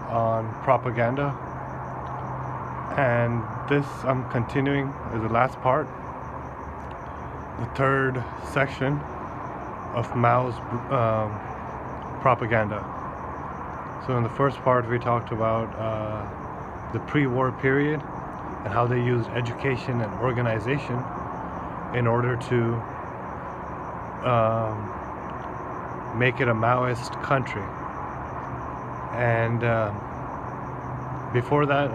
on propaganda, and this I'm continuing as the last part, the third section of Mao's propaganda. So in the first part we talked about the pre-war period and how they used education and organization in order to make it a Maoist country. And before that,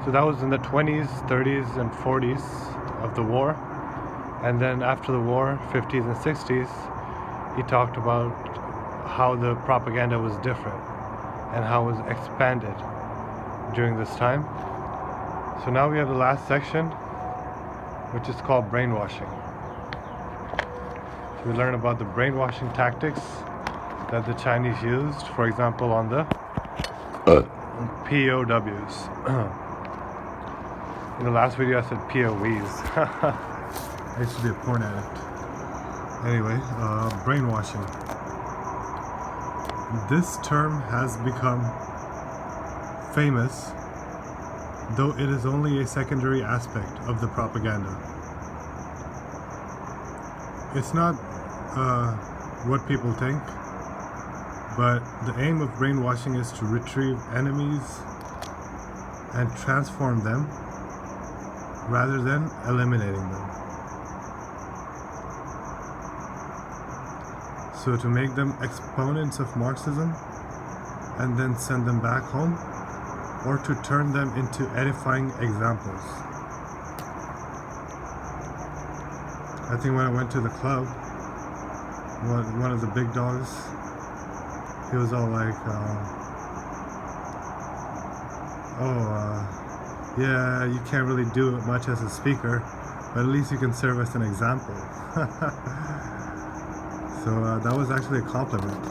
so that was in the 20s, 30s, and 40s of the war. And then after the war, 50s and 60s, he talked about how the propaganda was different and how it was expanded during this time. So now we have the last section, which is called brainwashing. So we learn about the brainwashing tactics that the Chinese used, for example, on the POWs. In the last video I said POWs. I used to be a porn addict. Anyway, brainwashing. This term has become famous, though it is only a secondary aspect of the propaganda. It's not what people think, but the aim of brainwashing is to retrieve enemies and transform them rather than eliminating them. So to make them exponents of Marxism and then send them back home, or to turn them into edifying examples. I think when I went to the club, one of the big dogs, he was all like, yeah, you can't really do much as a speaker, but at least you can serve as an example. So that was actually a compliment,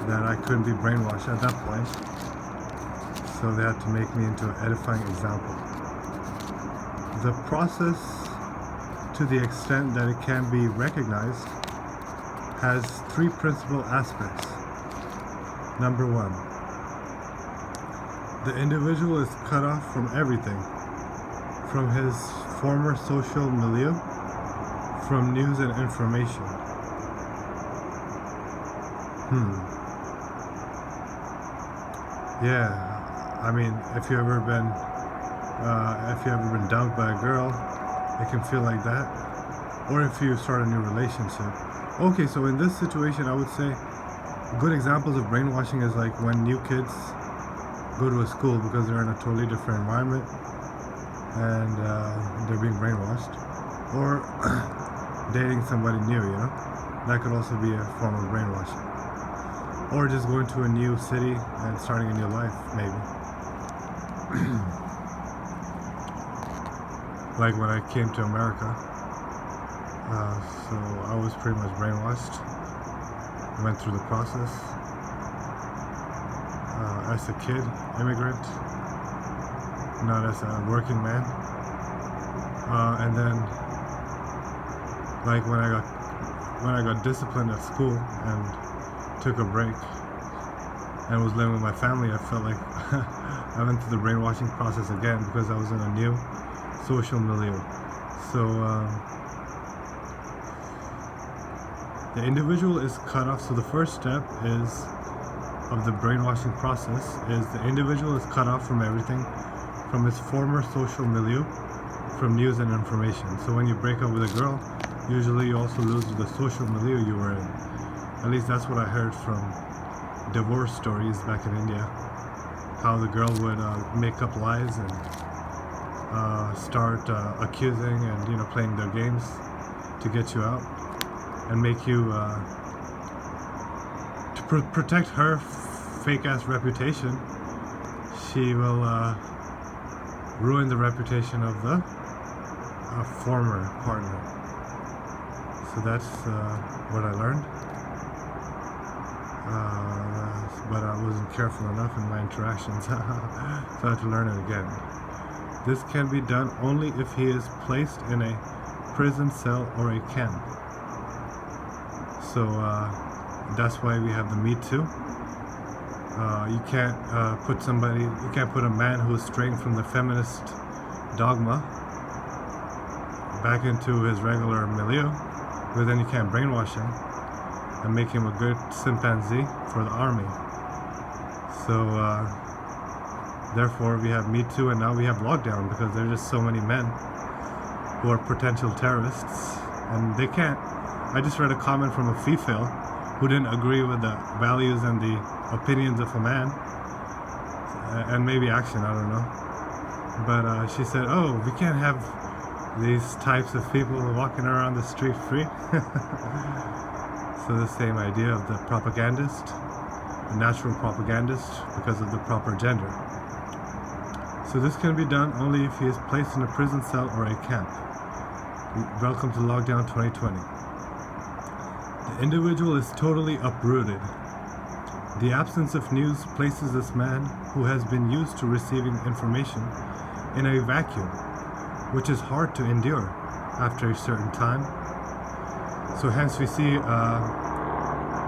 that I couldn't be brainwashed at that point. So they had to make me into an edifying example. The process, to the extent that it can be recognized, has three principal aspects. Number one, the individual is cut off from everything, from his former social milieu, from news and information. Yeah, I mean, if you ever been dumped by a girl, it can feel like that. Or if you start a new relationship. Okay, so in this situation, I would say good examples of brainwashing is like when new kids go to a school because they're in a totally different environment and they're being brainwashed, or dating somebody new, you know, that could also be a form of brainwashing. Or just going to a new city and starting a new life, maybe. Like when I came to America, so I was pretty much brainwashed. Went through the process as a kid, immigrant, not as a working man. And then, like when I got disciplined at school and took a break and was living with my family, I felt like I went through the brainwashing process again because I was in a new social milieu. So the individual is cut off. So the first step of the brainwashing process is the individual is cut off from everything, from his former social milieu, from news and information. So when you break up with a girl, usually you also lose the social milieu you were in. At least that's what I heard from divorce stories back in India. How the girl would make up lies and start accusing and playing their games to get you out and make you to protect her fake ass reputation. She will ruin the reputation of the former partner. So that's what I learned. But I wasn't careful enough in my interactions, so I had to learn it again. This can be done only if he is placed in a prison cell or a camp. So that's why we have the Me Too You can't put a man who's straying from the feminist dogma back into his regular milieu, but then you can't brainwash him and make him a good chimpanzee for the army. So therefore we have Me Too, and now we have lockdown, because there are just so many men who are potential terrorists, and they can't. I just read a comment from a female who didn't agree with the values and the opinions of a man, and maybe action, I don't know. But she said, oh, we can't have these types of people walking around the street free. So the same idea of the propagandist, the natural propagandist, because of the proper gender. So this can be done only if he is placed in a prison cell or a camp. Welcome to Lockdown 2020. The individual is totally uprooted. The absence of news places this man, who has been used to receiving information, in a vacuum, which is hard to endure after a certain time. So hence we see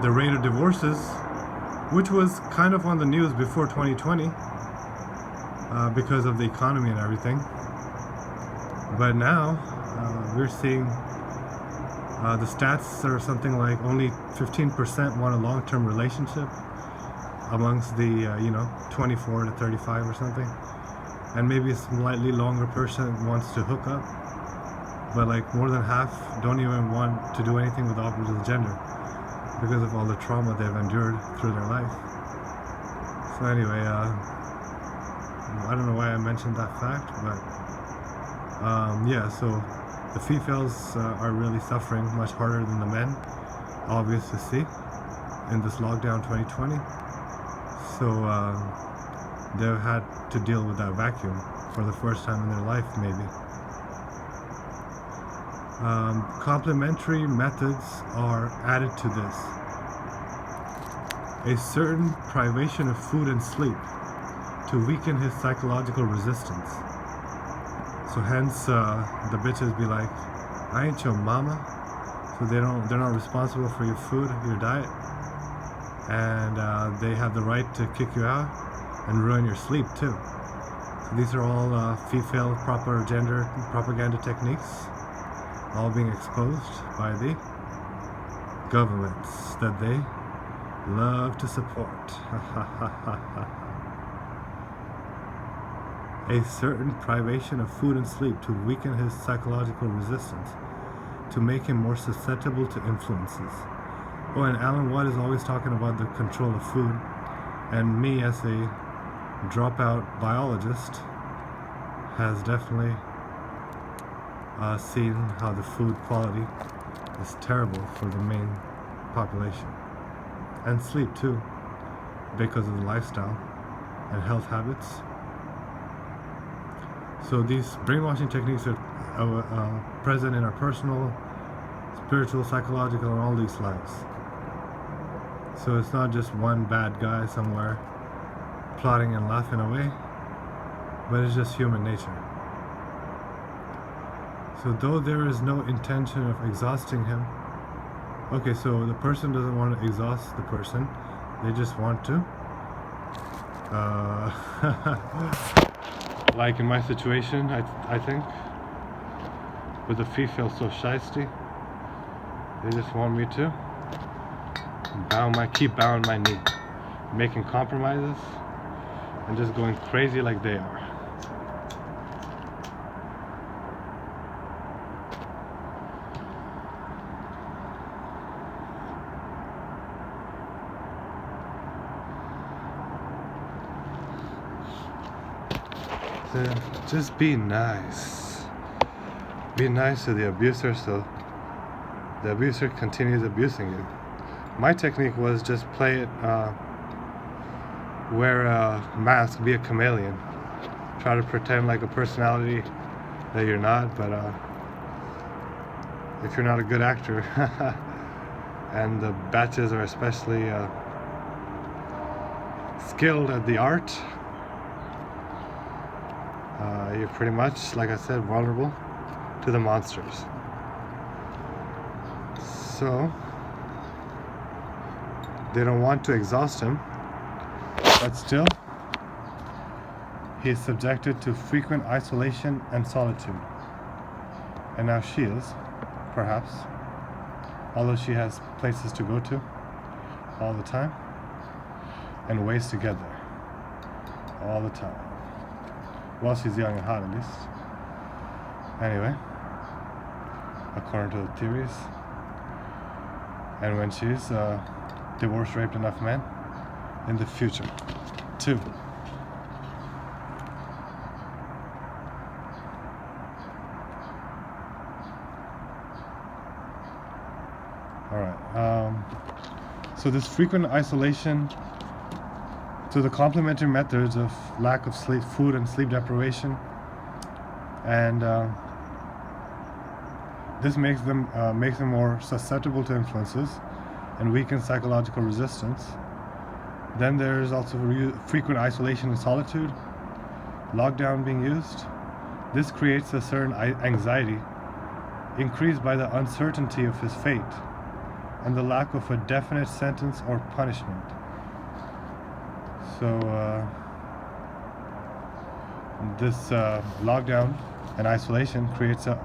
the rate of divorces, which was kind of on the news before 2020 because of the economy and everything. But now we're seeing the stats are something like only 15% want a long-term relationship amongst the 24 to 35 or something, and maybe a slightly longer person wants to hook up, but like more than half don't even want to do anything with the opposite gender because of all the trauma they've endured through their life. So anyway, I don't know why I mentioned that fact, but yeah, so the females are really suffering much harder than the men, obvious to see, in this lockdown 2020. So they've had to deal with that vacuum for the first time in their life, maybe. Complementary methods are added to this. A certain privation of food and sleep to weaken his psychological resistance. So hence the bitches be like, I ain't your mama. So they're not responsible for your food, your diet, and they have the right to kick you out and ruin your sleep too. So these are all female proper gender propaganda techniques, all being exposed by the governments that they love to support. A certain privation of food and sleep to weaken his psychological resistance, to make him more susceptible to influences. Oh, and Alan Watt is always talking about the control of food, and me as a dropout biologist has definitely seen how the food quality is terrible for the main population, and sleep too, because of the lifestyle and health habits. So these brainwashing techniques are present in our personal, spiritual, psychological, and all these lives. So it's not just one bad guy somewhere plotting and laughing away, but it's just human nature. So though there is no intention of exhausting him, okay, so the person doesn't want to exhaust the person, they just want to like in my situation, I think, with the female so shiesty, they just want me to keep bowing my knee, making compromises, and just going crazy like they are. So just be nice. Be nice to the abuser so the abuser continues abusing you. My technique was just play it, wear a mask, be a chameleon. Try to pretend like a personality that you're not, but if you're not a good actor, and the batches are especially skilled at the art, you're pretty much, like I said, vulnerable to the monsters. So they don't want to exhaust him, But still, he is subjected to frequent isolation and solitude. And now she is, perhaps, although she has places to go to all the time and ways to get there all the time. Well, she's young and hot at least. Anyway, according to the theories. And when she's divorced, raped enough men in the future, too. Alright, so this frequent isolation, to the complementary methods of lack of sleep, food and sleep deprivation, and this makes them more susceptible to influences and weakens psychological resistance. Then there's also frequent isolation and solitude, lockdown being used. This creates a certain anxiety, increased by the uncertainty of his fate and the lack of a definite sentence or punishment. So this lockdown and isolation creates a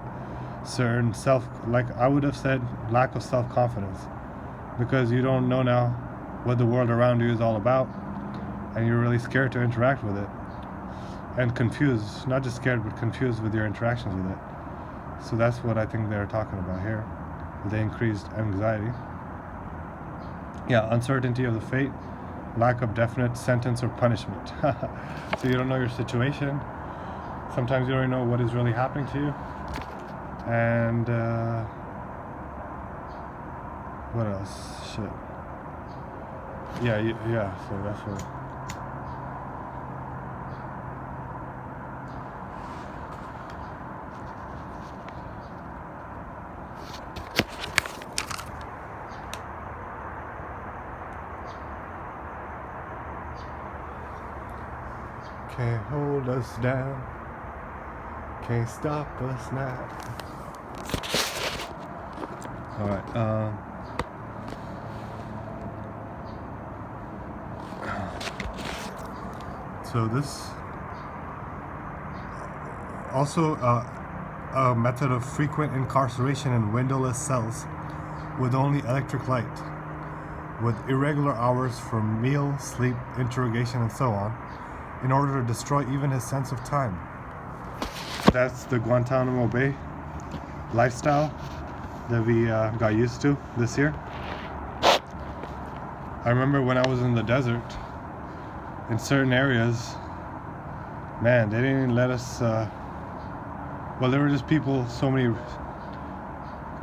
certain I would have said, lack of self-confidence, because you don't know now what the world around you is all about, and you're really scared to interact with it, and confused, not just scared but confused with your interactions with it. So that's what I think they're talking about here, with the increased anxiety. Yeah, uncertainty of the fate, lack of definite sentence or punishment. So you don't know your situation. Sometimes you don't even know what is really happening to you. And what else? Shit. Yeah. So that's what. Can't hold us down. Can't stop us now. Alright, so this also a method of frequent incarceration in windowless cells with only electric light, with irregular hours for meal, sleep, interrogation, and so on, in order to destroy even his sense of time. That's the Guantanamo Bay lifestyle that we got used to this year. I remember when I was in the desert, in certain areas, man, they didn't even let us, well, there were just people, so many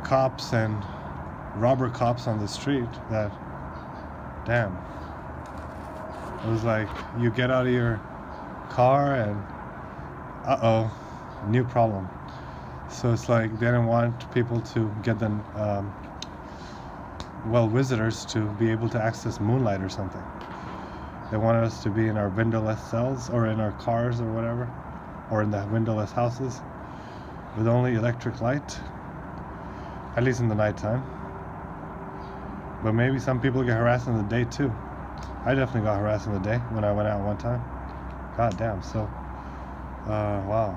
cops and robber cops on the street that, damn. It was like, you get out of your car and, uh-oh, new problem. So it's like they didn't want people to get them, visitors to be able to access moonlight or something. They wanted us to be in our windowless cells or in our cars or whatever, or in the windowless houses with only electric light, at least in the nighttime. But maybe some people get harassed in the day too. I definitely got harassed in the day when I went out one time. God damn. So, wow.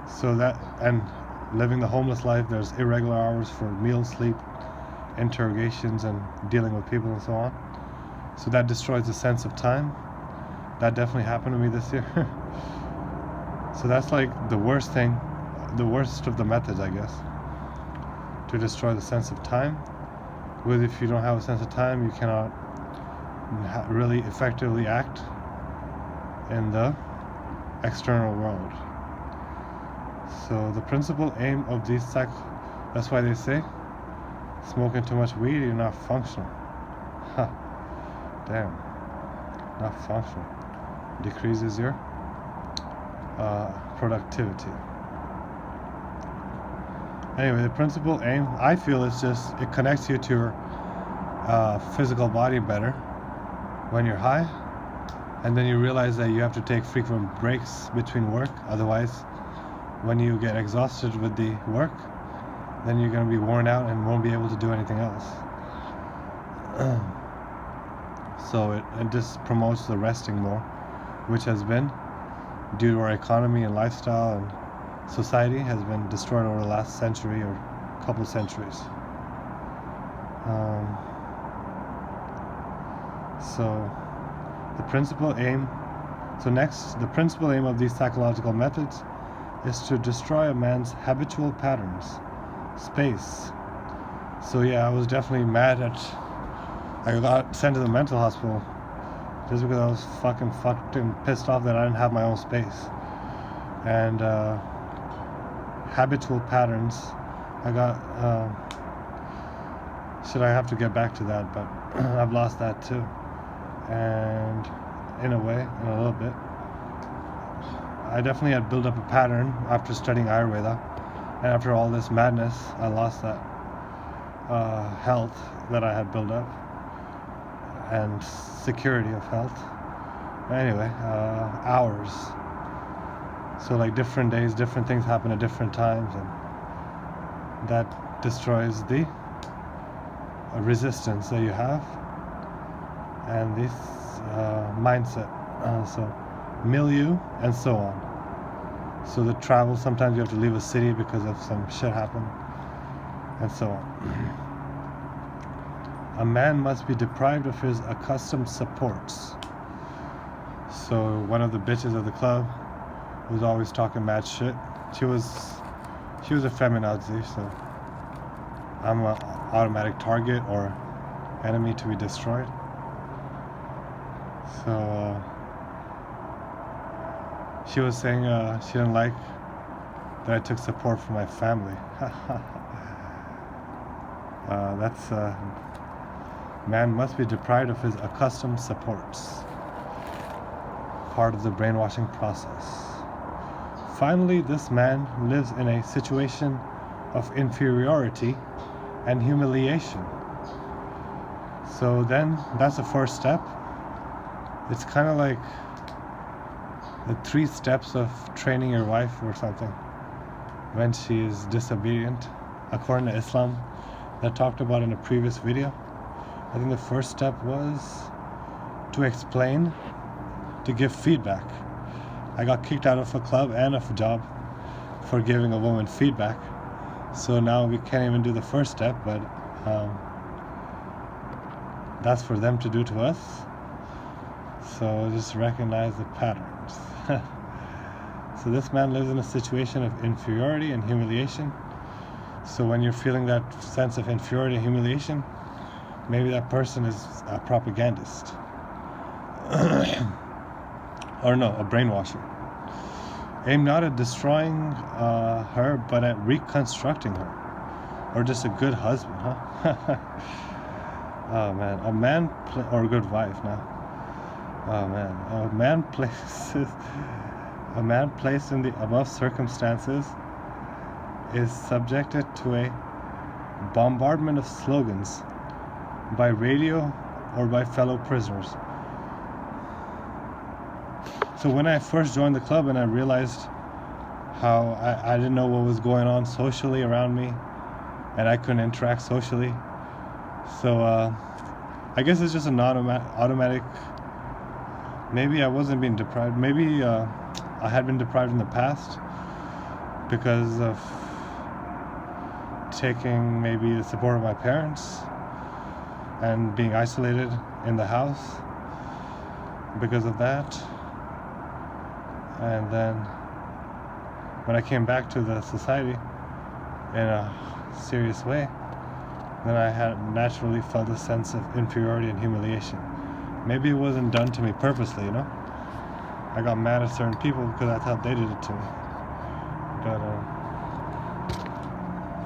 So that, and living the homeless life, there's irregular hours for meals, sleep, interrogations, and dealing with people and so on. So that destroys the sense of time. That definitely happened to me this year. So that's like the worst thing, the worst of the methods, I guess, to destroy the sense of time. With if you don't have a sense of time, you cannot really effectively act in the external world. So the principal aim of these that's why they say, smoking too much weed, you're not functional. Huh. Damn. Not functional. Decreases your productivity. Anyway, the principal aim, I feel, is just, it connects you to your physical body better when you're high, and then you realize that you have to take frequent breaks between work. Otherwise, when you get exhausted with the work, then you're going to be worn out and won't be able to do anything else. So it just promotes the resting more, which has been, due to our economy and lifestyle and society, has been destroyed over the last century or couple centuries. So the principal aim of these psychological methods is to destroy a man's habitual patterns, space. So yeah, I was definitely mad at, I got sent to the mental hospital just because I was fucking pissed off that I didn't have my own space. And habitual patterns, I got, I have to get back to that, but I've lost that too. And in a little bit, I definitely had built up a pattern after studying Ayurveda, and after all this madness, I lost that health that I had built up and security of health. Anyway, hours. So like different days, different things happen at different times, and that destroys the resistance that you have and this mindset. So milieu and so on. So the travel, sometimes you have to leave a city because of some shit happen, and so on. A man must be deprived of his accustomed supports. So one of the bitches of the club was always talking mad shit. She was a feminazi, so I'm an automatic target or enemy to be destroyed. So she was saying she didn't like that I took support from my family. That's man must be deprived of his accustomed supports. Part of the brainwashing process. Finally, this man lives in a situation of inferiority and humiliation. So then, that's the first step. It's kind of like the 3 steps of training your wife or something when she is disobedient, according to Islam, that I talked about in a previous video. I think the first step was to explain, to give feedback. I got kicked out of a club and of a job for giving a woman feedback. So now we can't even do the first step, but that's for them to do to us. So just recognize the patterns. So this man lives in a situation of inferiority and humiliation. So when you're feeling that sense of inferiority and humiliation, maybe that person is a propagandist. Or no, a brainwasher. Aim not at destroying her, but at reconstructing her. Or just a good husband, huh? Oh man, or a good wife now. Oh man, a man placed in the above circumstances is subjected to a bombardment of slogans by radio or by fellow prisoners. So when I first joined the club and I realized how I didn't know what was going on socially around me, and I couldn't interact socially, so I guess it's just an automatic. Maybe I wasn't being deprived. Maybe I had been deprived in the past because of taking maybe the support of my parents and being isolated in the house because of that. And then when I came back to the society in a serious way, then I had naturally felt a sense of inferiority and humiliation. Maybe it wasn't done to me purposely, you know? I got mad at certain people because I thought they did it to me. But,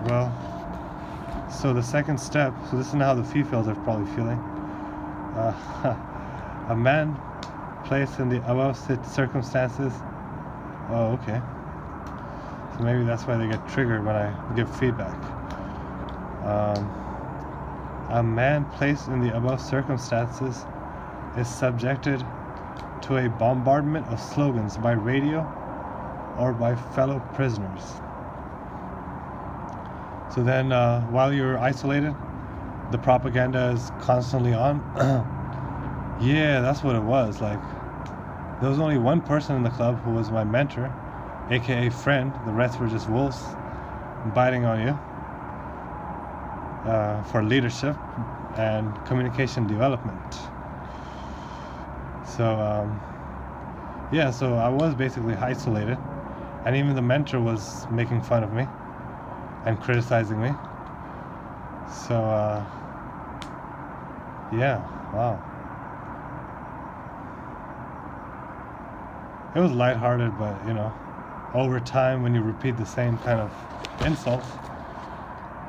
well, so the second step, so this is how the females are probably feeling. A man placed in the above circumstances. Oh, okay. So maybe that's why they get triggered when I give feedback. A man placed in the above circumstances is subjected to a bombardment of slogans by radio or by fellow prisoners. So then while you're isolated, the propaganda is constantly on. Yeah, that's what it was. Like, there was only one person in the club who was my mentor, aka friend. The rest were just wolves biting on you for leadership and communication development. So, yeah, so I was basically isolated, and even the mentor was making fun of me and criticizing me. So, yeah, wow. It was lighthearted, but over time, when you repeat the same kind of insult,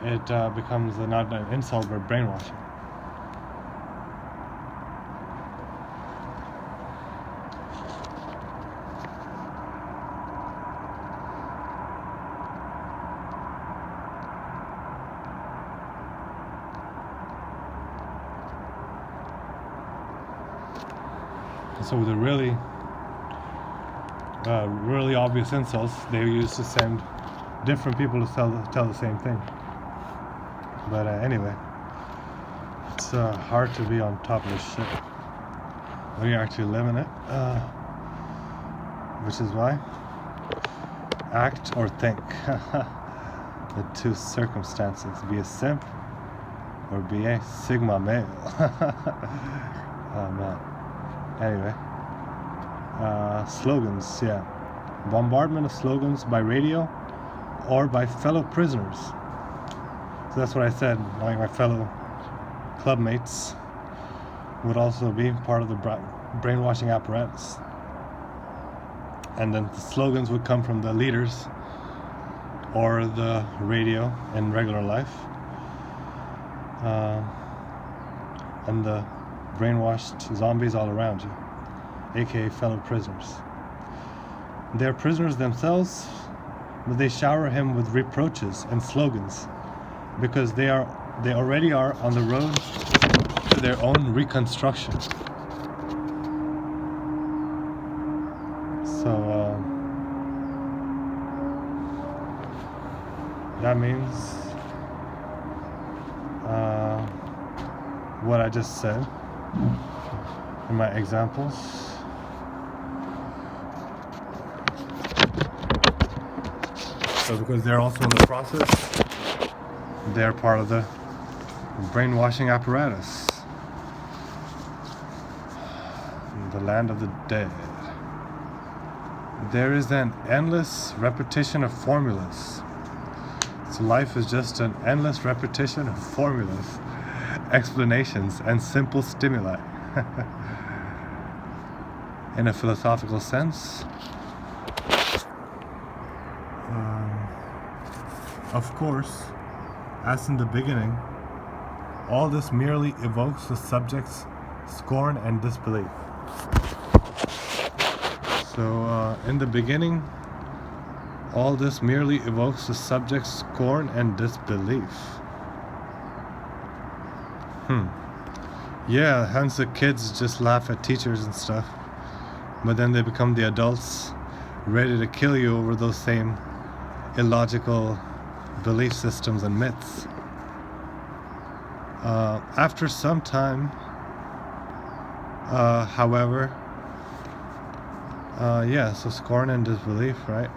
it becomes not an insult but brainwashing. So the really obvious insults they used to send different people to tell the same thing. But anyway, it's hard to be on top of this shit when you actually live in it, which is why act or think. The two circumstances: be a simp or be a sigma male. Oh man. Anyway, slogans, yeah. Bombardment of slogans by radio or by fellow prisoners. So that's what I said, like my fellow clubmates would also be part of the brainwashing apparatus. And then the slogans would come from the leaders or the radio in regular life. And the brainwashed zombies all around you, aka fellow prisoners. They're prisoners themselves, but they shower him with reproaches and slogans because they already are on the road to their own reconstruction. So that means what I just said in my examples. So because they're also in the process, they're part of the brainwashing apparatus. The land of the dead. There is an endless repetition of formulas. So life is just an endless repetition of formulas, explanations, and simple stimuli. In a philosophical sense, of course, as in the beginning, all this merely evokes the subject's scorn and disbelief. So, in the beginning, all this merely evokes the subject's scorn and disbelief. Yeah, hence the kids just laugh at teachers and stuff, but then they become the adults ready to kill you over those same illogical belief systems and myths. After some time, however, so scorn and disbelief, right?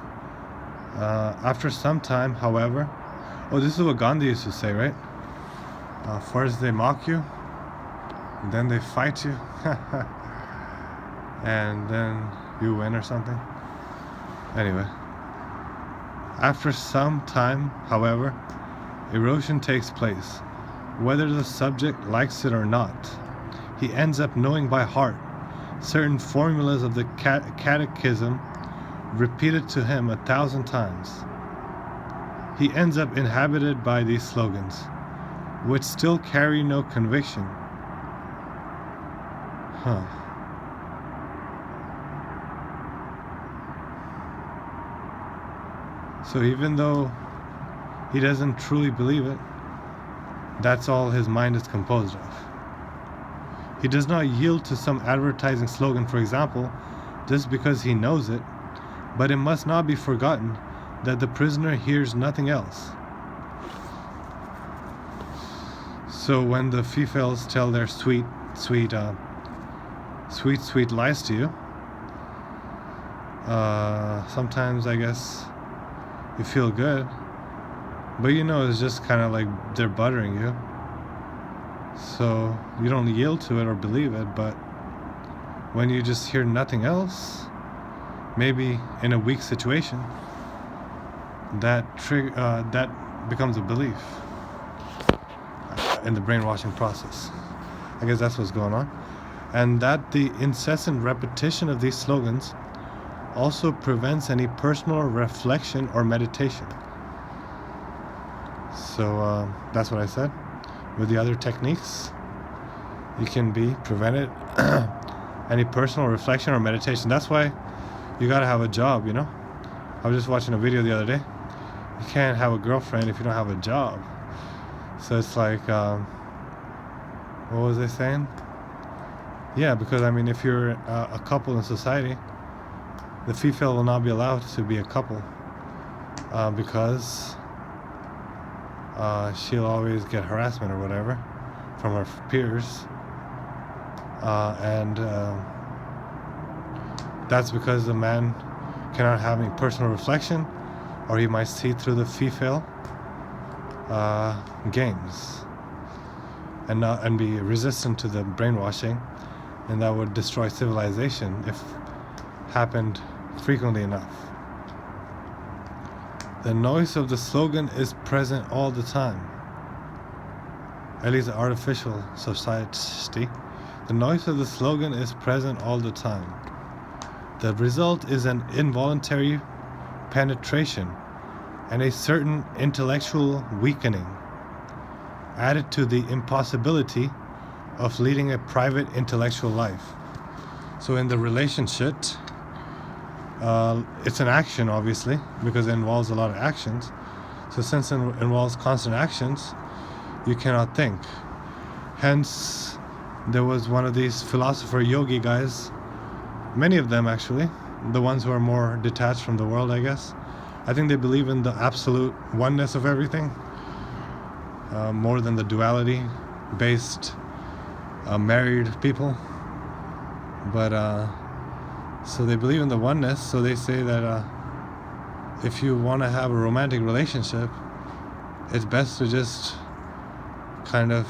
After some time, however, this is what Gandhi used to say, right? First they mock you, then they fight you, and then you win or something. Anyway, after some time, however, erosion takes place. Whether the subject likes it or not, he ends up knowing by heart certain formulas of the catechism repeated to him 1,000 times. He ends up inhabited by these slogans, which still carry no conviction. So even though he doesn't truly believe it, that's all his mind is composed of. He does not yield to some advertising slogan, for example, just because he knows it, but it must not be forgotten that the prisoner hears nothing else. So when the females tell their sweet sweet, sweet lies to you. Sometimes I guess you feel good, but you know it's just kind of like they're buttering you. So you don't yield to it or believe it, but when you just hear nothing else, maybe in a weak situation, that becomes a belief in the brainwashing process. I guess that's what's going on. And that the incessant repetition of these slogans also prevents any personal reflection or meditation. So that's what I said. With the other techniques, you can be prevented any personal reflection or meditation. That's why you gotta have a job, you know? I was just watching a video the other day. You can't have a girlfriend if you don't have a job. So it's like, what was I saying? Yeah, because I mean, if you're a couple in society, the female will not be allowed to be a couple because she'll always get harassment or whatever from her peers, and that's because the man cannot have any personal reflection, or he might see through the female games and be resistant to the brainwashing, and that would destroy civilization if happened frequently enough. The noise of the slogan is present all the time, at least the artificial society. The noise of the slogan is present all the time. The result is an involuntary penetration and a certain intellectual weakening, added to the impossibility of leading a private intellectual life. So in the relationship, it's an action, obviously, because it involves a lot of actions. So since it involves constant actions, you cannot think. Hence, there was one of these philosopher yogi guys, many of them actually, the ones who are more detached from the world, I guess. I think they believe in the absolute oneness of everything, more than the duality-based married people. But so they believe in the oneness, so they say that if you want to have a romantic relationship, it's best to just kind of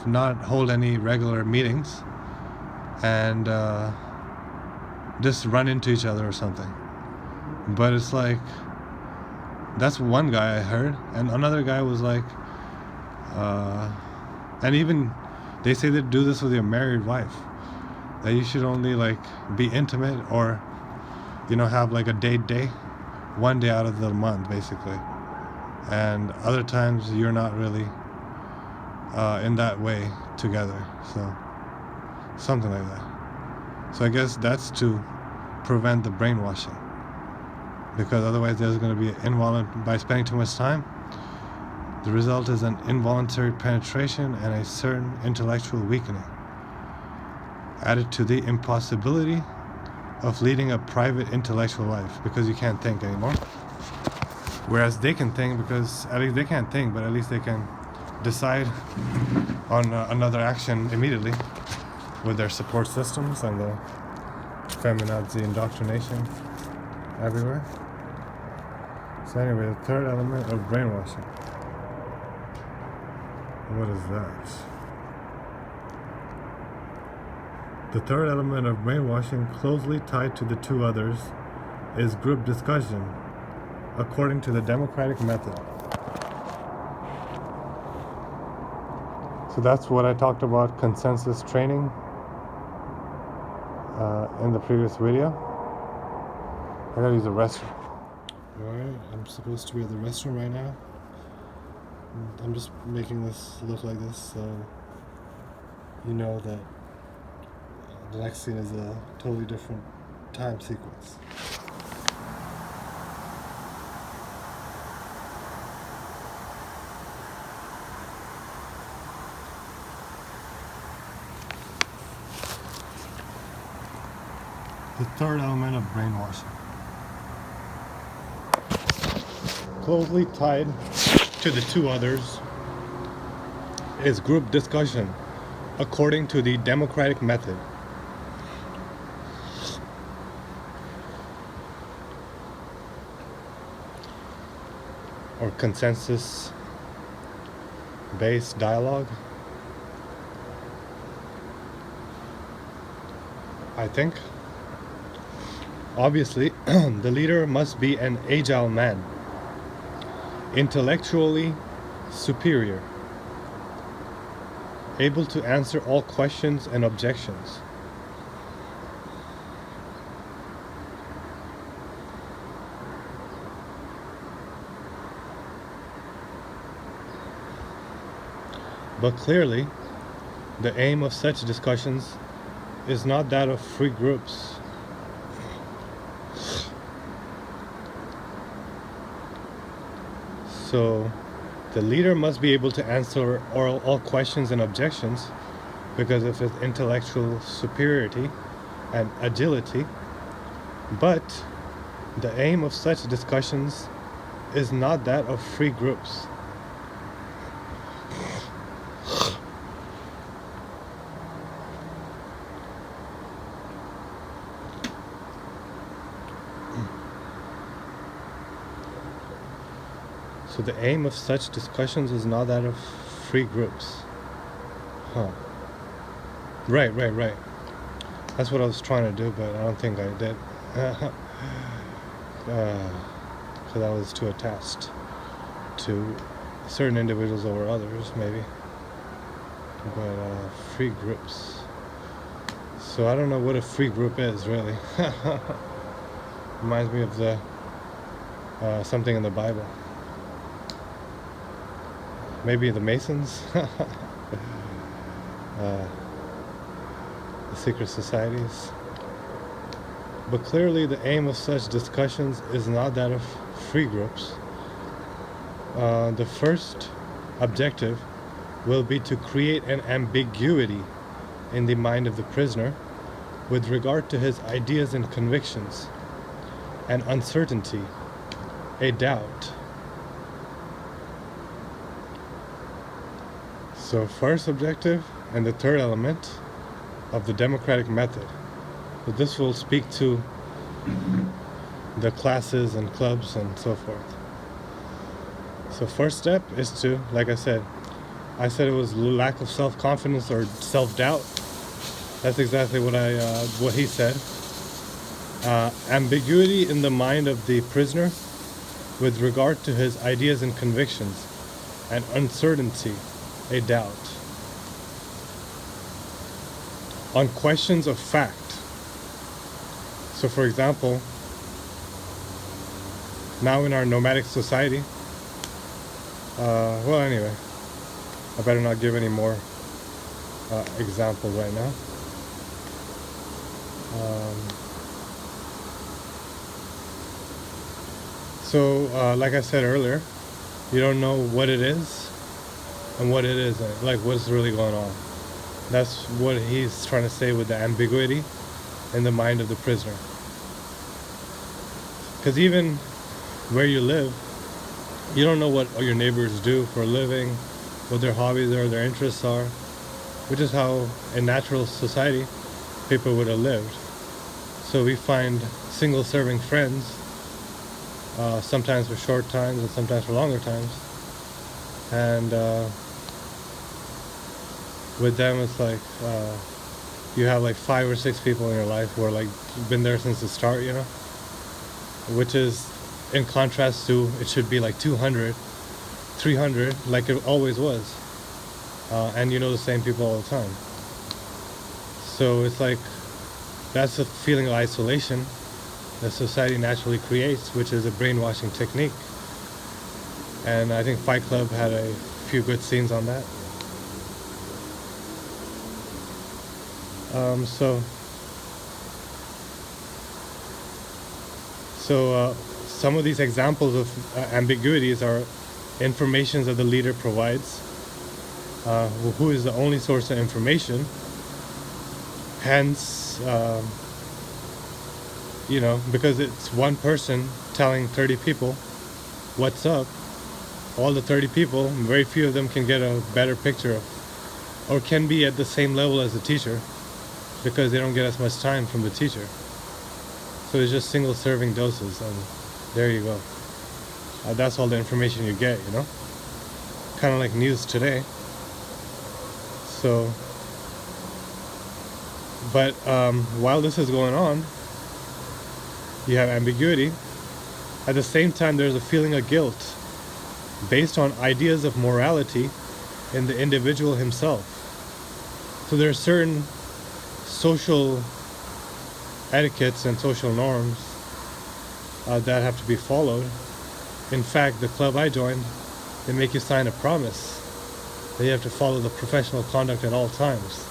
not hold any regular meetings and just run into each other or something. But it's like, that's one guy I heard, and another guy was like, and even they say they do this with your married wife, that you should only like be intimate or, you know, have like a date day, one day out of the month basically, and other times you're not really in that way together. So something like that. So I guess that's to prevent the brainwashing, because otherwise there's going to be by spending too much time, the result is an involuntary penetration and a certain intellectual weakening, added to the impossibility of leading a private intellectual life, because you can't think anymore. Whereas they can think, because at least they can't think, but at least they can decide on another action immediately with their support systems and the feminazi indoctrination everywhere. So anyway, the third element of brainwashing. What is that? The third element of brainwashing, closely tied to the two others, is group discussion, according to the democratic method. So that's what I talked about, consensus training, in the previous video. I gotta use the restroom. Alright, I'm supposed to be at the restroom right now. I'm just making this look like this so you know that the next scene is a totally different time sequence. The third element of brainwashing. Closely tied to the two others is group discussion, according to the democratic method. or consensus based dialogue, I think. Obviously, the leader must be an agile man, intellectually superior, able to answer all questions and objections. But clearly, the aim of such discussions is not that of free groups. So, the leader must be able to answer all questions and objections because of his intellectual superiority and agility. But the aim of such discussions is not that of free groups. So the aim of such discussions is not that of free groups. Huh. Right. That's what I was trying to do, but I don't think I did. Because I was too attached to certain individuals over others, maybe. But free groups. So I don't know what a free group is, really. Reminds me of the something in the Bible. Maybe the Masons, the secret societies. But clearly the aim of such discussions is not that of free groups. The first objective will be to create an ambiguity in the mind of the prisoner with regard to his ideas and convictions, an uncertainty, a doubt. So first objective and the third element of the democratic method. So this will speak to the classes and clubs and so forth. So first step is to, like I said it was lack of self-confidence or self-doubt. That's exactly what he said. Ambiguity in the mind of the prisoner with regard to his ideas and convictions, and uncertainty, a doubt. On questions of fact. So for example, now in our nomadic society, well anyway, I better not give any more examples right now. So like I said earlier, you don't know what it is and what it isn't, like what's really going on. That's what he's trying to say with the ambiguity in the mind of the prisoner. Because even where you live, you don't know what your neighbors do for a living, what their hobbies are, their interests are, which is how in natural society people would have lived. So we find single serving friends, sometimes for short times and sometimes for longer times. And with them it's like you have like 5 or 6 people in your life who are like been there since the start, you know, which is in contrast to it should be like 200, 300 like it always was, and you know the same people all the time. So it's like that's a feeling of isolation that society naturally creates, which is a brainwashing technique. And I think Fight Club had a few good scenes on that. So some of these examples of ambiguities are informations that the leader provides, who is the only source of information. Hence, you know, because it's one person telling 30 people what's up, all the 30 people, very few of them can get a better picture of, or can be at the same level as the teacher, because they don't get as much time from the teacher. So it's just single serving doses, and there you go. that's all the information you get, you know, kind of like news today. So, but while this is going on, you have ambiguity. At the same time, there's a feeling of guilt based on ideas of morality in the individual himself. So there are certain social etiquettes and social norms that have to be followed. In fact, the club I joined, they make you sign a promise that you have to follow the professional conduct at all times.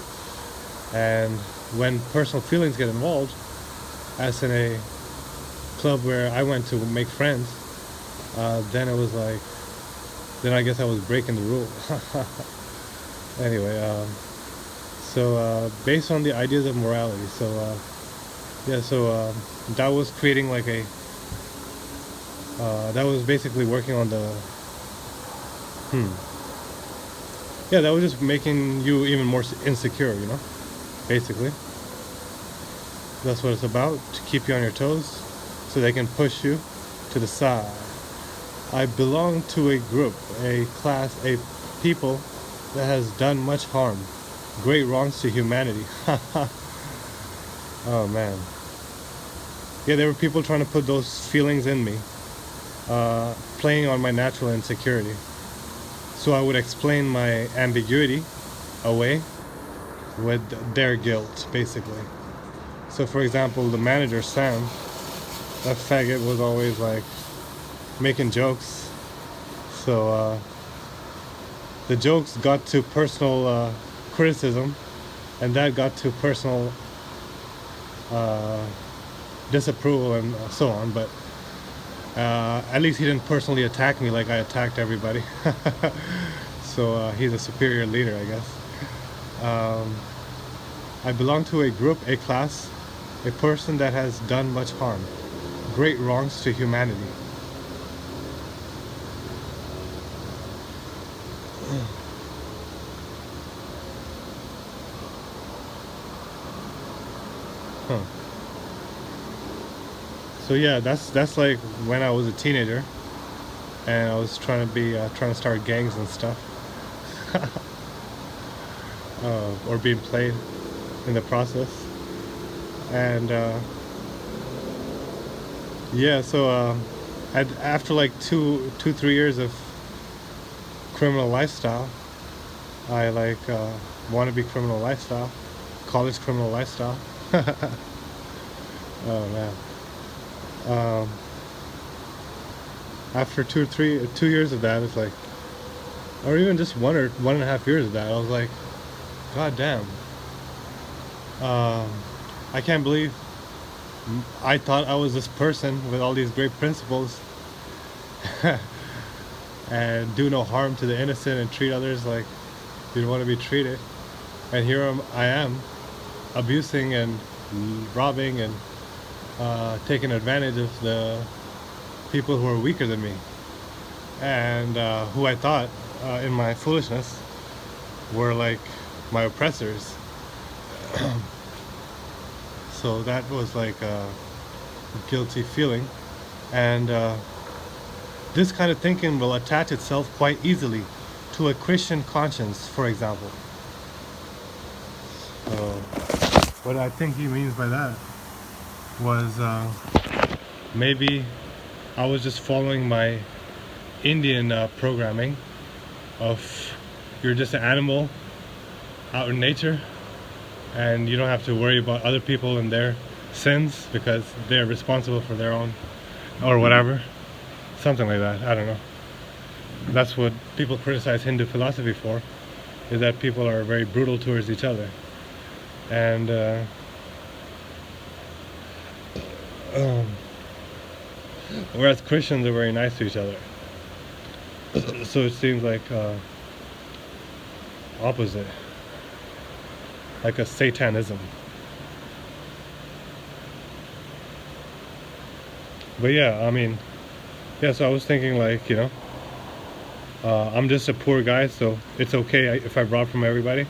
And when personal feelings get involved, as in a club where I went to make friends, then it was like, then I guess I was breaking the rule. Anyway, so based on the ideas of morality, so yeah, so that was creating like a, that was basically working on the, yeah, that was just making you even more insecure, you know, basically. That's what it's about, to keep you on your toes so they can push you to the side. I belong to a group, a class, a people that has done much harm, great wrongs to humanity. Oh man. Yeah, there were people trying to put those feelings in me, playing on my natural insecurity. So I would explain my ambiguity away with their guilt, basically. So for example, the manager, Sam, that faggot, was always like making jokes. So the jokes got to personal criticism, and that got to personal disapproval and so on. But at least he didn't personally attack me like I attacked everybody. So he's a superior leader, I guess. I belong to a group, a class, a person that has done much harm, great wrongs to humanity. Huh. So yeah, that's like when I was a teenager, and I was trying to start gangs and stuff, or being played in the process, and yeah. So after like 3 years of criminal lifestyle, I like wannabe criminal lifestyle, college criminal lifestyle. Oh man. After 2 years of that, it's like, or even just 1.5 years of that, I was like, God damn. I can't believe I thought I was this person with all these great principles and do no harm to the innocent and treat others like you'd want to be treated. And here I am, abusing and robbing and taking advantage of the people who are weaker than me, and who I thought, in my foolishness, were like my oppressors. So that was like a guilty feeling, and this kind of thinking will attach itself quite easily to a Christian conscience, for example. So what I think he means by that was maybe I was just following my Indian programming of you're just an animal out in nature, and you don't have to worry about other people and their sins because they're responsible for their own, or whatever, something like that. I don't know. That's what people criticize Hindu philosophy for, is that people are very brutal towards each other, and whereas Christians are very nice to each other. So it seems like opposite, like a satanism. But yeah, I mean, yeah, so I was thinking like, you know, I'm just a poor guy, so it's okay if I rob from everybody.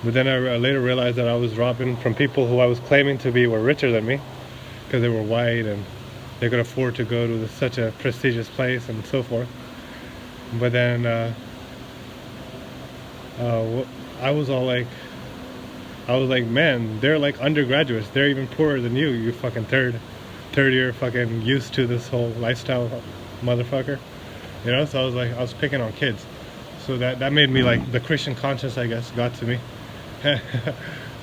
But then I later realized that I was robbing from people who I was claiming to be were richer than me, because they were white and they could afford to go to such a prestigious place and so forth. But then I was all like, man, they're like undergraduates. They're even poorer than you. You fucking third year fucking used to this whole lifestyle, motherfucker. You know. So I was picking on kids. So that made me like the Christian conscience, I guess, got to me.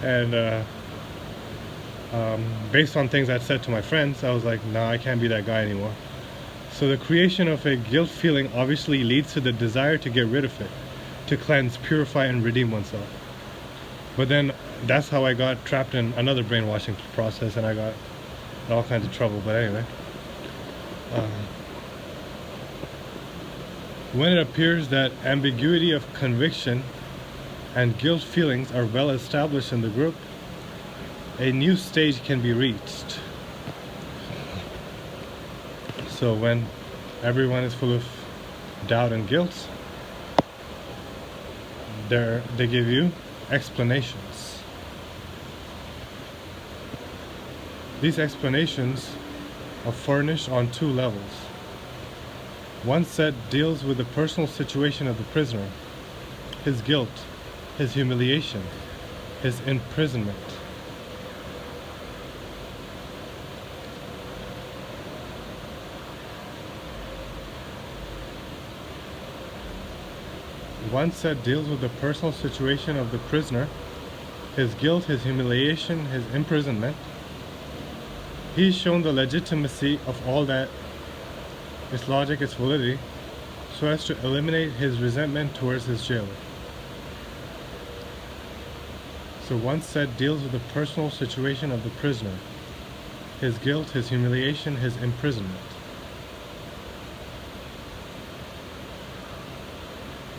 And based on things I'd said to my friends, I was like, nah, I can't be that guy anymore. So the creation of a guilt feeling obviously leads to the desire to get rid of it, to cleanse, purify, and redeem oneself. But then that's how I got trapped in another brainwashing process, and I got in all kinds of trouble. But anyway, when it appears that ambiguity of conviction and guilt feelings are well established in the group, a new stage can be reached. So when everyone is full of doubt and guilt, they give you explanations. These explanations are furnished on two levels. One set deals with the personal situation of the prisoner, his guilt, his humiliation, his imprisonment. One set deals with the personal situation of the prisoner, his guilt, his humiliation, his imprisonment. He's shown the legitimacy of all that, its logic, its validity, so as to eliminate his resentment towards his jailer. So one set deals with the personal situation of the prisoner, his guilt, his humiliation, his imprisonment.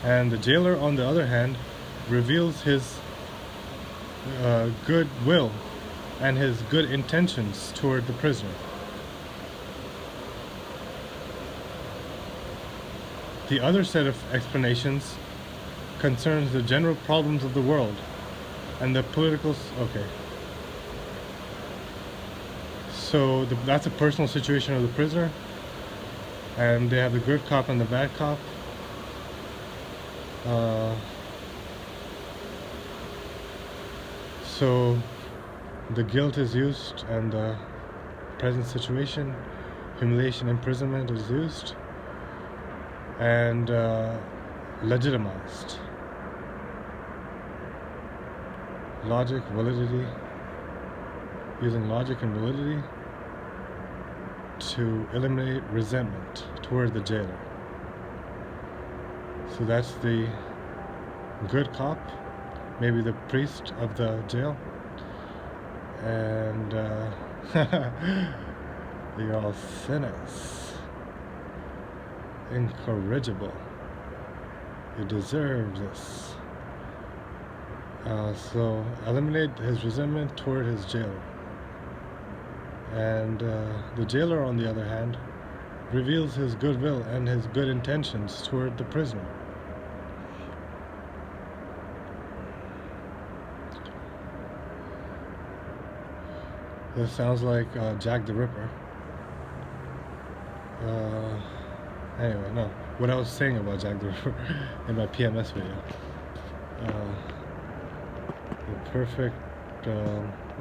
And the jailer, on the other hand, reveals his good will and his good intentions toward the prisoner. The other set of explanations concerns the general problems of the world and the political... Okay. So that's a personal situation of the prisoner, and they have the good cop and the bad cop. So the guilt is used, and the present situation, humiliation, imprisonment is used and legitimized. Logic, validity, using logic and validity to eliminate resentment toward the jailer. So that's the good cop, maybe the priest of the jail, and you're all sinners, incorrigible, you deserve this. So eliminate his resentment toward his jailer. And the jailer, on the other hand, reveals his goodwill and his good intentions toward the prisoner. This sounds like Jack the Ripper. Anyway, no. What I was saying about Jack the Ripper in my PMS video.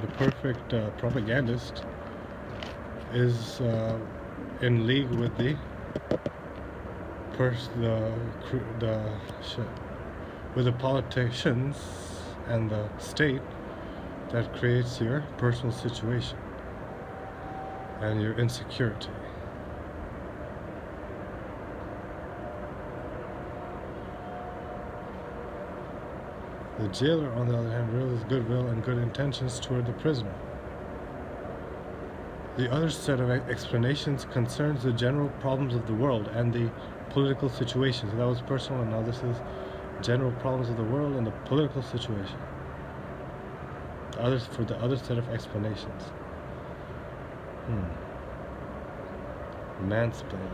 The perfect propagandist is in league with the politicians and the state that creates your personal situation and your insecurity. The jailer, on the other hand, reveals goodwill and good intentions toward the prisoner. The other set of explanations concerns the general problems of the world and the political situation. So that was personal, and now this is general problems of the world and the political situation. For the other set of explanations. Mansplaining.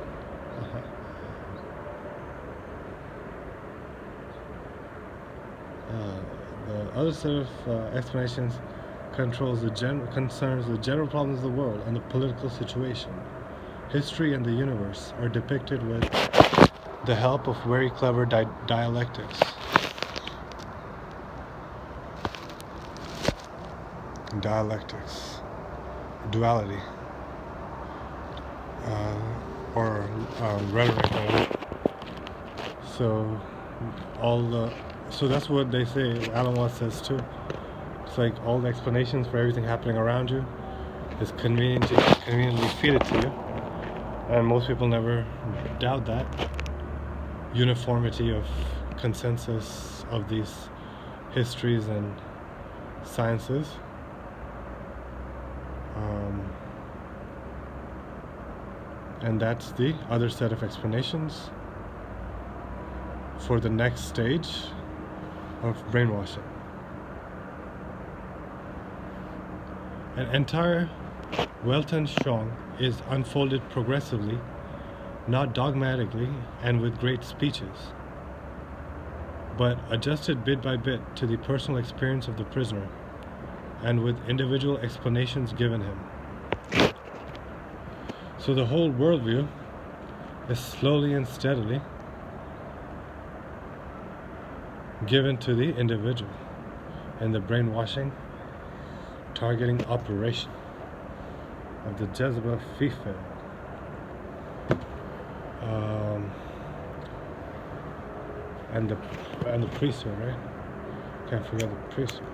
The other set of explanations concerns the general problems of the world and the political situation. history and the universe are depicted with the help of very clever dialectics. Dialectics. Duality. Or rhetoric. So so that's what they say. Alan Watts says too. It's like all the explanations for everything happening around you is conveniently feed it to you, and most people never doubt that uniformity of consensus of these histories and sciences. And that's the other set of explanations for the next stage of brainwashing. An entire Weltanschauung is unfolded progressively, not dogmatically and with great speeches, but adjusted bit by bit to the personal experience of the prisoner, and with individual explanations given him. So the whole worldview is slowly and steadily given to the individual in the brainwashing, targeting operation of the Jezebel Fife. And the priesthood, right? Can't forget the priesthood.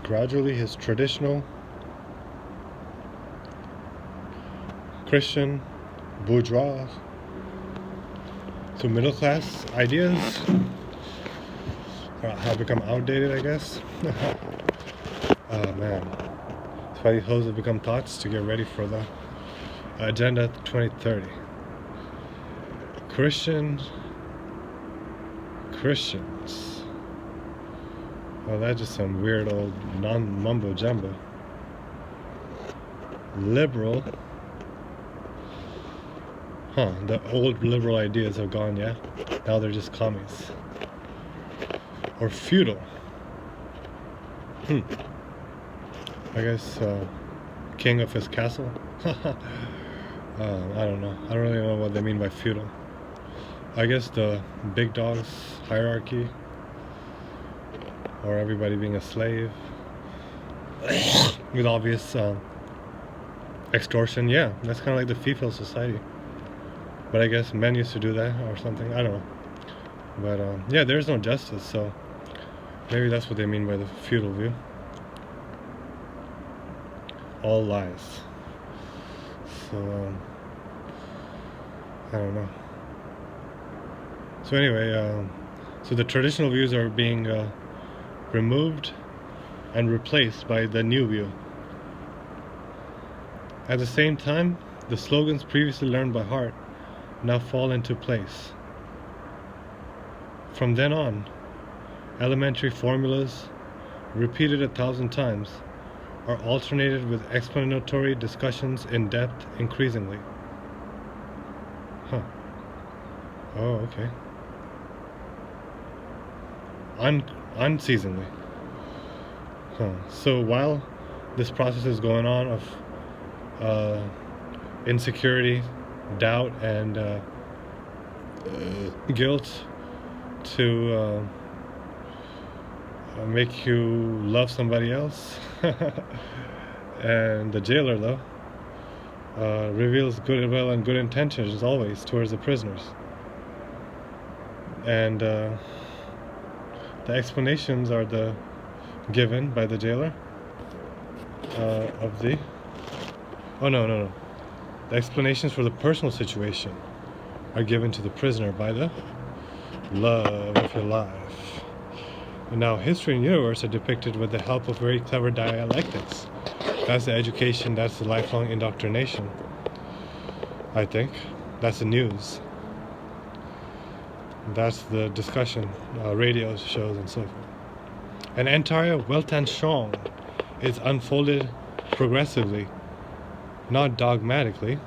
Gradually, his traditional Christian bourgeois to middle class ideas have become outdated, I guess. Oh man, that's why these hoes have become thoughts to get ready for the Agenda 2030. Christians. Well, that's just some weird old mumbo jumbo. Liberal. The old liberal ideas have gone, yeah? Now they're just commies. Or feudal. I guess king of his castle. I don't know. I don't really know what they mean by feudal. I guess the big dogs hierarchy, or everybody being a slave with obvious extortion. Yeah, that's kind of like the feudal society. But I guess men used to do that or something. I don't know. But yeah, there's no justice, so maybe that's what they mean by the feudal view. All lies. So I don't know. So anyway, so the traditional views are being removed and replaced by the new view. At the same time, the slogans previously learned by heart now fall into place. From then on, elementary formulas, repeated 1,000 times, are alternated with explanatory discussions in depth increasingly. Oh, okay. Unceasingly. So while this process is going on of insecurity, doubt, and guilt to make you love somebody else, and the jailer, though, reveals goodwill and good intentions always towards the prisoners. And the explanations are given by the jailer of the... Oh, no. The The explanations for the personal situation are given to the prisoner by the love of your life. And now history and universe are depicted with the help of very clever dialectics. That's the education, that's the lifelong indoctrination, I think. That's the news. That's the discussion, radio shows and so forth. An entire Weltanschauung is unfolded progressively, not dogmatically,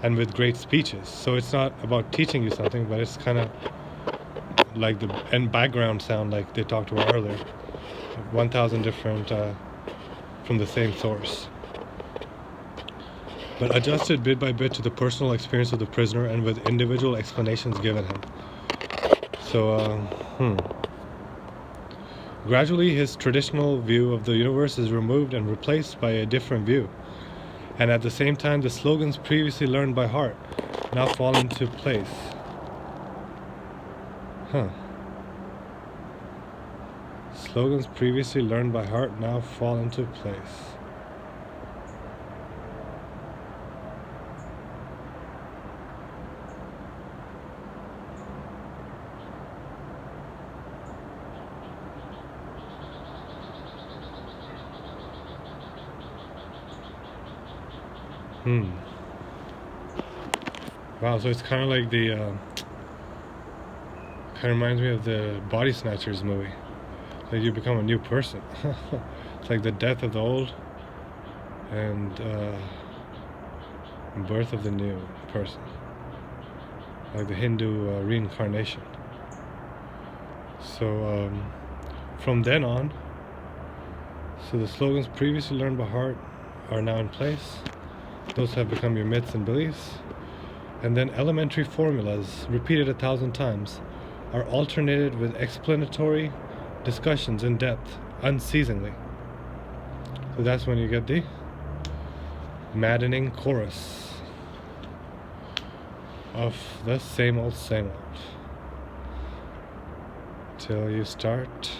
and with great speeches. So it's not about teaching you something, but it's kind of like the background sound, like they talked about earlier. 1,000 different from the same source, but adjusted bit by bit to the personal experience of the prisoner and with individual explanations given him. So, gradually his traditional view of the universe is removed and replaced by a different view. And at the same time, the slogans previously learned by heart now fall into place. Slogans previously learned by heart now fall into place. Wow, so it's kind of like the kind of reminds me of the Body Snatchers movie. Like you become a new person. It's like the death of the old and birth of the new person, like the Hindu reincarnation. So from then on, so the slogans previously learned by heart are now in place. Those have become your myths and beliefs. And then elementary formulas, repeated 1,000 times, are alternated with explanatory discussions in depth, unceasingly. So that's when you get the maddening chorus of the same old, till you start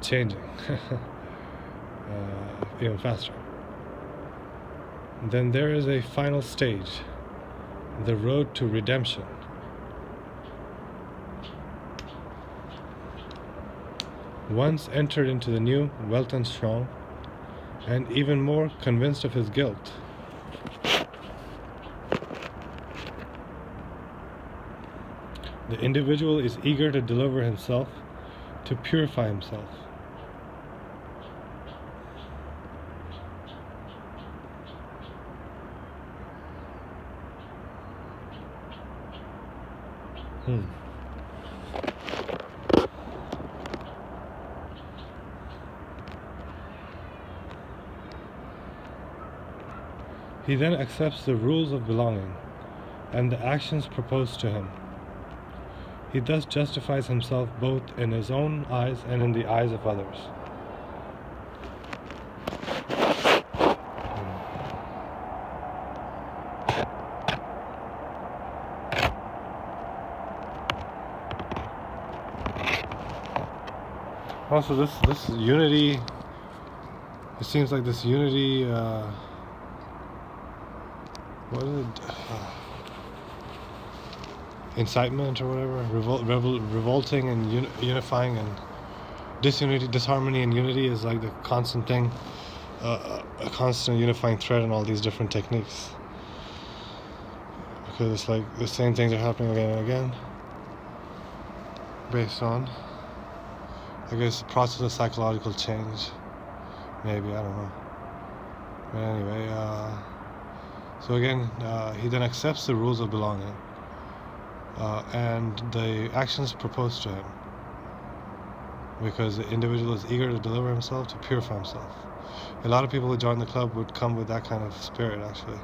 changing even faster. Then there is a final stage, the road to redemption. Once entered into the new Weltanschauung, and even more convinced of his guilt, the individual is eager to deliver himself, to purify himself. He then accepts the rules of belonging and the actions proposed to him. He thus justifies himself both in his own eyes and in the eyes of others. Also, this unity, it seems like this unity, what is it? Incitement or whatever, revolting and unifying, and disunity, disharmony and unity is like the constant thing, a constant unifying thread in all these different techniques. Because it's like the same things are happening again and again, based on, I guess, the process of psychological change. Maybe, I don't know. But anyway, so again, he then accepts the rules of belonging and the actions proposed to him, because the individual is eager to deliver himself, to purify himself. A lot of people who join the club would come with that kind of spirit, actually.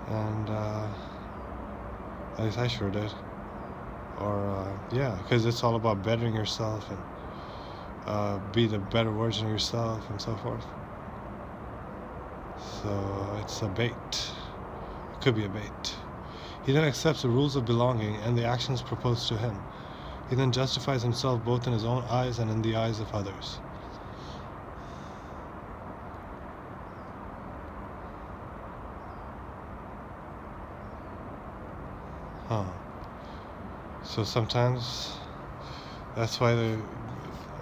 And at least I sure did. Or, yeah, because it's all about bettering yourself and be the better version of yourself and so forth. So it's a bait. It could be a bait. He then accepts the rules of belonging and the actions proposed to him. He then justifies himself both in his own eyes and in the eyes of others. Huh. So sometimes that's why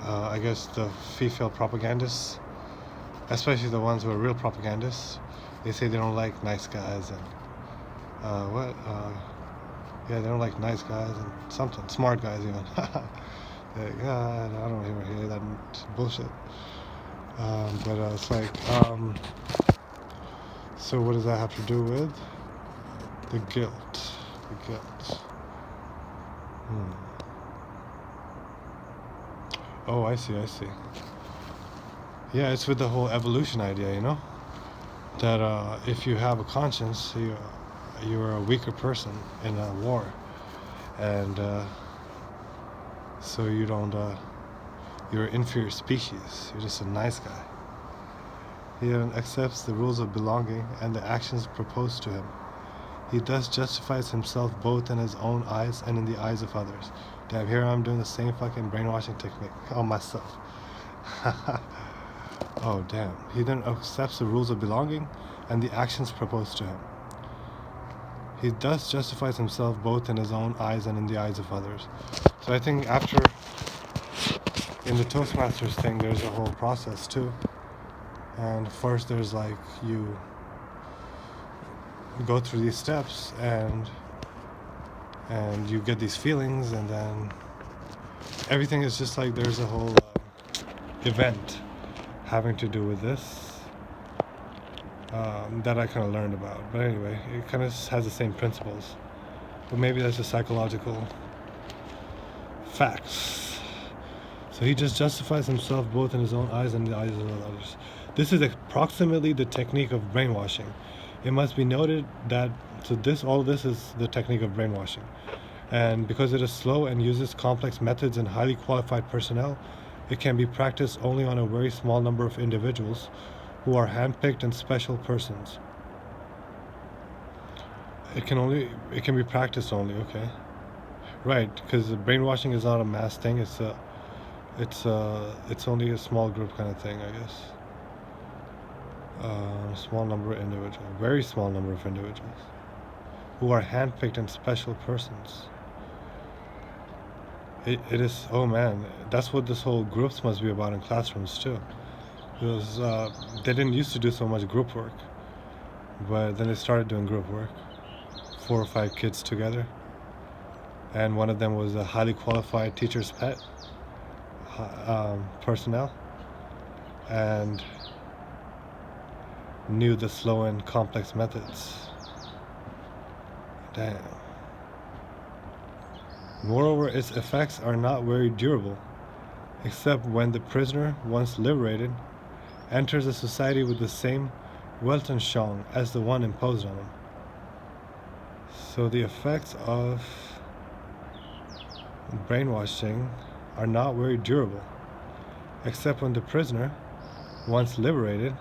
I guess the female propagandists, especially the ones who are real propagandists, they say they don't like nice guys and yeah, they don't like nice guys and something smart guys even. Yeah, I don't even hear that bullshit. But it's like, so what does that have to do with the guilt? The guilt. Oh, I see. Yeah, it's with the whole evolution idea, you know? That if you have a conscience, you're a weaker person in a war. And so you don't, you're an inferior species. You're just a nice guy. He accepts the rules of belonging and the actions proposed to him. He thus justifies himself both in his own eyes and in the eyes of others. Damn, here I'm doing the same fucking brainwashing technique on myself. Oh, damn. He then accepts the rules of belonging and the actions proposed to him. He thus justifies himself both in his own eyes and in the eyes of others. So I think after, in the Toastmasters thing, there's a whole process too. And first there's like, you go through these steps and you get these feelings, and then everything is just like there's a whole event having to do with this that I kind of learned about. But anyway, it kind of has the same principles, but maybe that's just psychological facts. So he just justifies himself both in his own eyes and in the eyes of others. This is approximately the technique of brainwashing. It must be noted that all this is the technique of brainwashing. And because it is slow and uses complex methods and highly qualified personnel, it can be practiced only on a very small number of individuals who are handpicked and special persons. It can be practiced only, okay. Right, because brainwashing is not a mass thing, it's only a small group kind of thing, I guess. Small number of individuals, very small number of individuals who are handpicked and special persons. It is, oh man, that's what this whole groups must be about in classrooms too. Because they didn't used to do so much group work, but then they started doing group work, 4 or 5 kids together, and one of them was a highly qualified teacher's pet personnel, and knew the slow and complex methods. Damn. Moreover, its effects are not very durable, except when the prisoner, once liberated, enters a society with the same Weltanschauung as the one imposed on him. So the effects of brainwashing are not very durable, except when the prisoner, once liberated,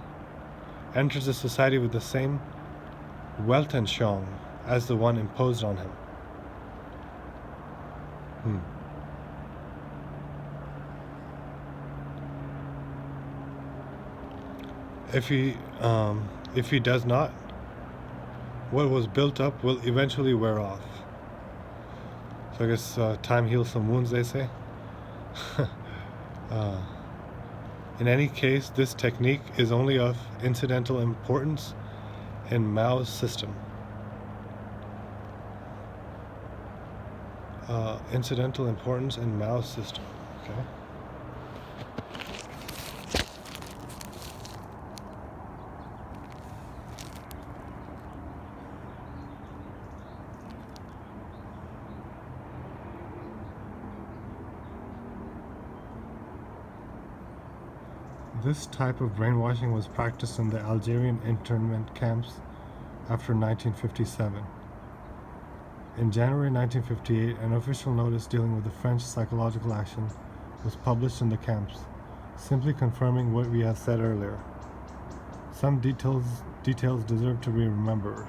enters a society with the same Weltanschauung as the one imposed on him. If he does not, what was built up will eventually wear off. So I guess time heals some wounds, they say. In any case, this technique is only of incidental importance in Mao's system. Incidental importance in Mao's system. Okay. This type of brainwashing was practiced in the Algerian internment camps after 1957. In January 1958, an official notice dealing with the French psychological action was published in the camps, simply confirming what we had said earlier. Some details deserve to be remembered.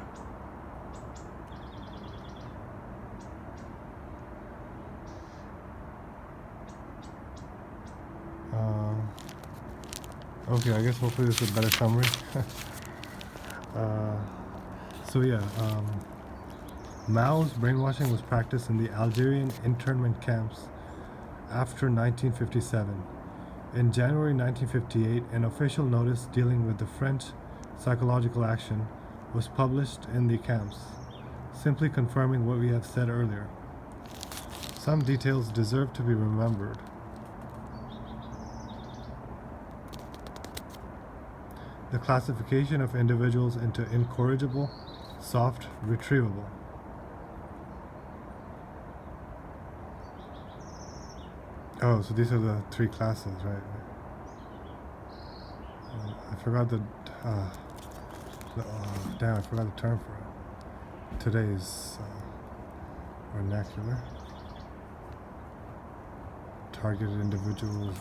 Okay, I guess hopefully this is a better summary. So yeah, Mao's brainwashing was practiced in the Algerian internment camps after 1957. In January 1958, an official notice dealing with the French psychological action was published in the camps, simply confirming what we have said earlier. Some details deserve to be remembered. The classification of individuals into incorrigible, soft, retrievable. Oh, so these are the three classes, right? I forgot damn, I forgot the term for it. Today's vernacular. Targeted individuals,